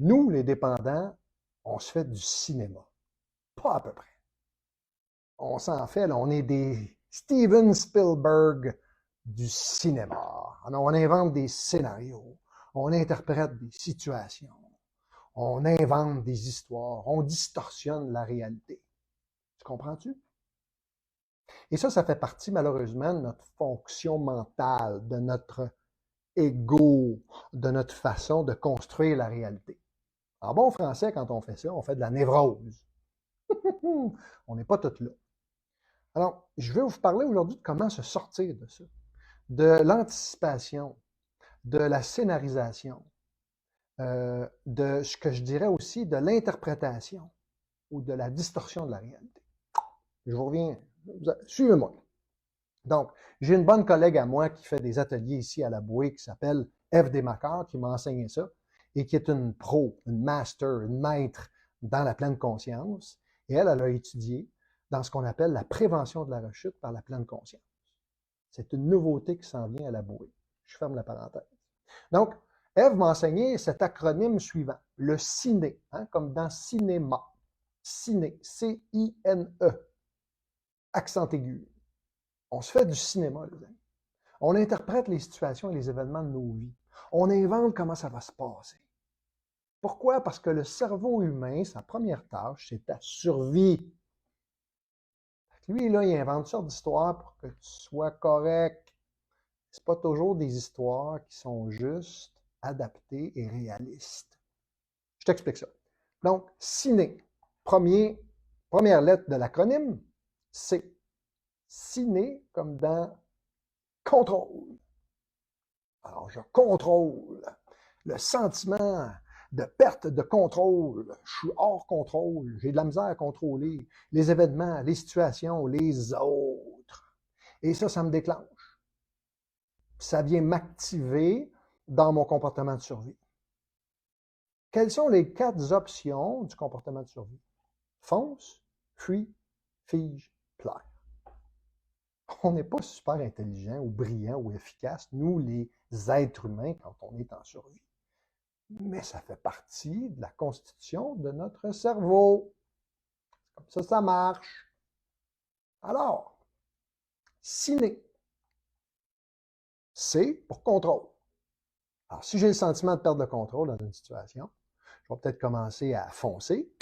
Nous, les dépendants, on se fait du cinéma. Pas à peu près. On s'en fait, là, on est des Steven Spielberg du cinéma. On invente des scénarios, on interprète des situations, on invente des histoires, on distorsionne la réalité. Tu comprends-tu? Et ça fait partie malheureusement de notre fonction mentale, de notre ego, de notre façon de construire la réalité. En bon français, quand on fait ça, on fait de la névrose. On n'est pas tous là. Alors, je vais vous parler aujourd'hui de comment se sortir de ça, de l'anticipation, de la scénarisation, de ce que je dirais aussi de l'interprétation ou de la distorsion de la réalité. Je vous reviens. Suivez-moi. Donc, j'ai une bonne collègue à moi qui fait des ateliers ici à la Bouée qui s'appelle Eve Desmacar, qui m'a enseigné ça et qui est une pro, une master, une maître dans la pleine conscience. Et elle a étudié dans ce qu'on appelle la prévention de la rechute par la pleine conscience. C'est une nouveauté qui s'en vient à la Bouée. Je ferme la parenthèse. Donc, Eve m'a enseigné cet acronyme suivant, le CINE, comme dans cinéma. CINE, C-I-N-E, accent aigu. On se fait du cinéma, les amis. On interprète les situations et les événements de nos vies. On invente comment ça va se passer. Pourquoi? Parce que le cerveau humain, sa première tâche, c'est ta survie. Lui, là, il invente toutes sortes d'histoires pour que tu sois correct. C'est pas toujours des histoires qui sont justes, adaptées et réalistes. Je t'explique ça. Donc, ciné. Première lettre de l'acronyme, C. Ciné comme dans contrôle. Alors, je contrôle le sentiment de perte de contrôle. Je suis hors contrôle. J'ai de la misère à contrôler les événements, les situations, les autres. Et ça me déclenche. Ça vient m'activer dans mon comportement de survie. Quelles sont les 4 options du comportement de survie? Fonce, fuis, fige, plaire. On n'est pas super intelligent ou brillant ou efficace, nous, les êtres humains, quand on est en survie. Mais ça fait partie de la constitution de notre cerveau. Comme ça marche. Alors, ciné. C pour contrôle. Alors, si j'ai le sentiment de perdre le contrôle dans une situation, je vais peut-être commencer à foncer,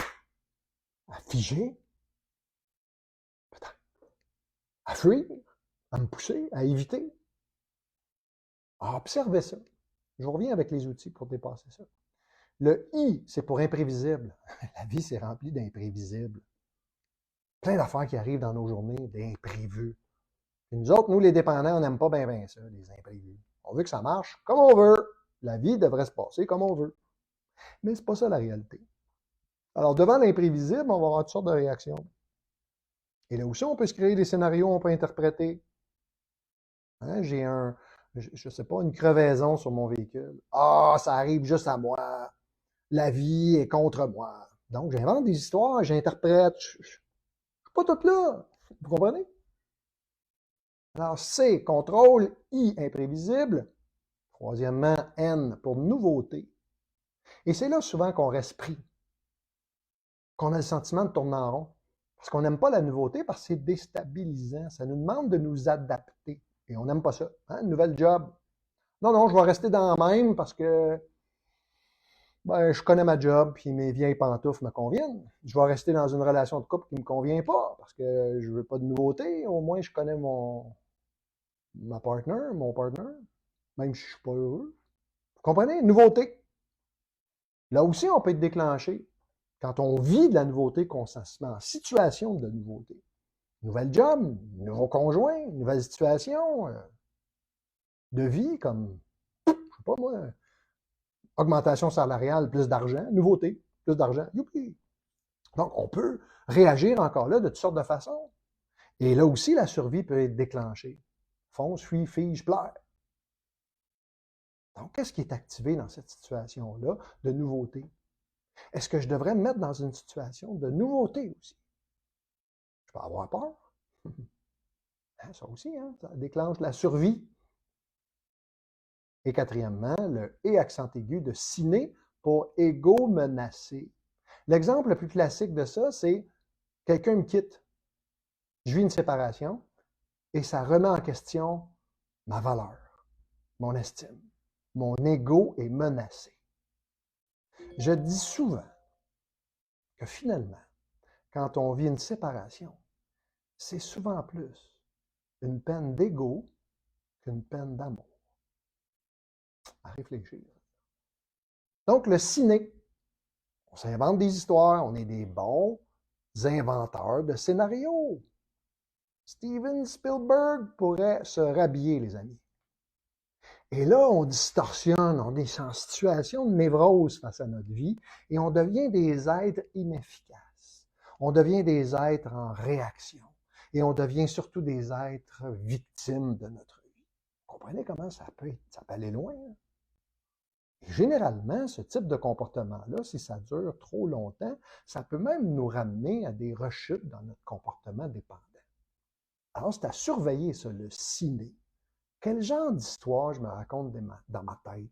à figer, peut-être, à fuir, à me pousser, à éviter, à observer ça. Je reviens avec les outils pour dépasser ça. Le I, c'est pour imprévisible. La vie, c'est rempli d'imprévisibles. Plein d'affaires qui arrivent dans nos journées, d'imprévus. Et nous autres, nous, les dépendants, on n'aime pas bien ça, les imprévus. On veut que ça marche comme on veut. La vie devrait se passer comme on veut. Mais c'est pas ça la réalité. Alors, devant l'imprévisible, on va avoir toutes sortes de réactions. Et là aussi, on peut se créer des scénarios, on peut interpréter. J'ai je sais pas, une crevaison sur mon véhicule. Ah, ça arrive juste à moi. La vie est contre moi. Donc, j'invente des histoires, j'interprète. Je suis pas tout là. Vous comprenez? Alors, C, contrôle. I, imprévisible. Troisièmement, N, pour nouveauté. Et c'est là souvent qu'on reste pris, qu'on a le sentiment de tourner en rond. Parce qu'on n'aime pas la nouveauté, parce que c'est déstabilisant. Ça nous demande de nous adapter. Et on n'aime pas ça. Nouvelle job. Non, je vais rester dans la même parce que je connais ma job puis mes vieilles pantoufles me conviennent. Je vais rester dans une relation de couple qui ne me convient pas parce que je veux pas de nouveauté. Au moins, je connais mon partner, même si je suis pas heureux. Vous comprenez? Nouveauté. Là aussi, on peut être déclenché quand on vit de la nouveauté, qu'on se met en situation de nouveauté. Nouvelle job, nouveau conjoint, nouvelle situation de vie, comme, je sais pas moi, augmentation salariale, plus d'argent, nouveauté, plus d'argent, youpi! Donc, on peut réagir encore là de toutes sortes de façons. Et là aussi, la survie peut être déclenchée. Fonce, fuis, fige, pleure. Donc, qu'est-ce qui est activé dans cette situation-là de nouveauté? Est-ce que je devrais me mettre dans une situation de nouveauté aussi? Je peux avoir peur. Ça aussi, ça déclenche la survie. Et quatrièmement, le « et » accent aigu de ciné pour ego menacé. L'exemple le plus classique de ça, c'est quelqu'un me quitte, je vis une séparation et ça remet en question ma valeur, mon estime. Mon ego est menacé. Je dis souvent que finalement, quand on vit une séparation, c'est souvent plus une peine d'ego qu'une peine d'amour. À réfléchir. Donc, le ciné, on s'invente des histoires, on est des bons inventeurs de scénarios. Steven Spielberg pourrait se rhabiller, les amis. Et là, on distorsionne, on est en situation de névrose face à notre vie et on devient des êtres inefficaces. On devient des êtres en réaction et on devient surtout des êtres victimes de notre vie. Vous comprenez comment ça peut aller loin? Hein? Et généralement, ce type de comportement-là, si ça dure trop longtemps, ça peut même nous ramener à des rechutes dans notre comportement dépendant. Alors, c'est à surveiller ça, le ciné. Quel genre d'histoire je me raconte dans ma tête?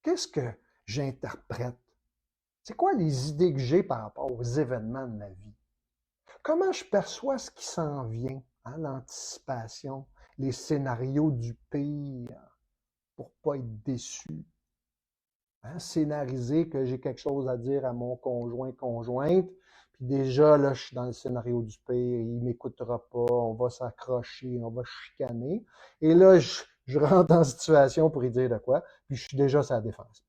Qu'est-ce que j'interprète? C'est quoi les idées que j'ai par rapport aux événements de ma vie? Comment je perçois ce qui s'en vient, hein, l'anticipation, les scénarios du pire pour ne pas être déçu? Hein, scénariser que j'ai quelque chose à dire à mon conjoint, conjointe, puis déjà, là, je suis dans le scénario du pire, il ne m'écoutera pas, on va s'accrocher, on va chicaner. Et là, je rentre en situation pour y dire de quoi, puis je suis déjà sur la défense.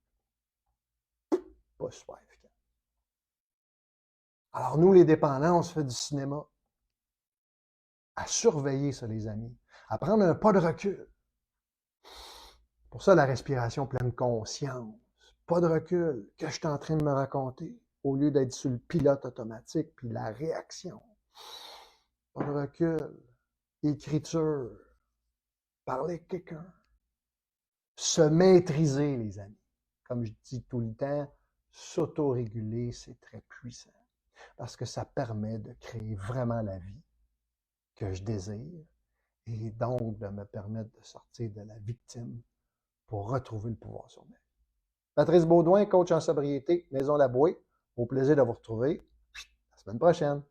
Pas super efficace. Alors, nous, les dépendants, on se fait du cinéma. À surveiller ça, les amis. À prendre un pas de recul. Pour ça, la respiration pleine conscience. Pas de recul. Qu'est-ce que je suis en train de me raconter? Au lieu d'être sur le pilote automatique, puis la réaction. Pas de recul. Écriture. Parler avec quelqu'un. Se maîtriser, les amis. Comme je dis tout le temps, s'autoréguler, c'est très puissant. Parce que ça permet de créer vraiment la vie que je désire et donc de me permettre de sortir de la victime pour retrouver le pouvoir sur ma vie. Patrice Baudouin, coach en sobriété, Maison Labouée. Au plaisir de vous retrouver la semaine prochaine.